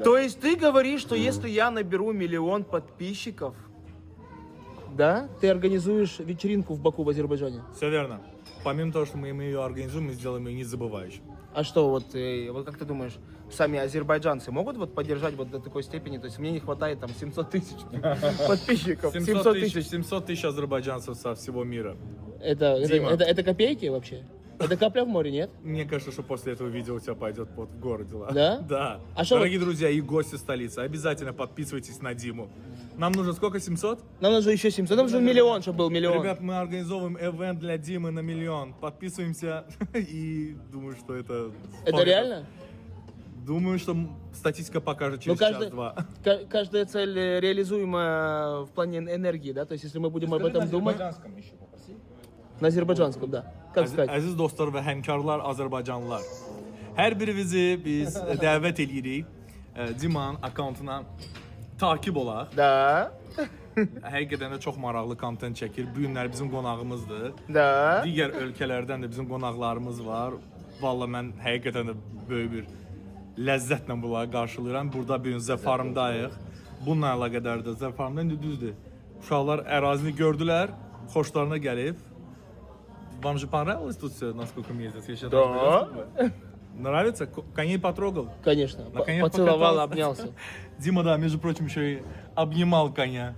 То есть ты говоришь, что если я наберу 1 миллион подписчиков, да, ты организуешь вечеринку в Баку в Азербайджане? Все верно. Помимо того, что мы ее организуем, мы сделаем ее незабывающей. А что, вот как ты думаешь, сами азербайджанцы могут вот поддержать вот до такой степени? То есть мне не хватает там 700 тысяч подписчиков. 700 тысяч азербайджанцев со всего мира. Это копейки вообще? Это капля в море, нет? Мне кажется, что после этого видео у тебя пойдет под в горы дела. Да? Да. А что Дорогие друзья и гости столицы, обязательно подписывайтесь на Диму. Нам нужно сколько? 700? Нам нужно еще 700, нам нужен миллион, чтобы был миллион. Ребят, мы организовываем ивент для Димы на 1 миллион. Подписываемся и думаю, что это... Это реально? Думаю, что статистика покажет через час-два. Каждая цель реализуема в плане энергии, да? То есть если мы будем об этом думать... На азербайджанском, да. Как сказать? Əziz dostlar və həmkarlar, Azərbaycanlılar. Hər birinizi biz dəvət edirik Dimanın akkauntuna takib olaq. Да, Həqiqətən də çox maraqlı kontent çəkir. Bu günlər bizim qonağımızdır. да. Digər ölkələrdən də bizim qonaqlarımız var. Vallahi mən həqiqətən də böyük bir ləzzətlə bunları qarşılayıram. Burada bir gün Zəfarımdayıq. Bununla əlaqədar da Zəfarımda indi düzdür. Uşaqlar ərazini gördülər, xoşlarına gəlib. Вам же понравилось тут все, насколько мне здесь? Я сейчас Да. Нравится? Коней потрогал? Конечно. На конях Поцеловал, покатался. обнялся. Дима, да, между прочим, еще и обнимал коня.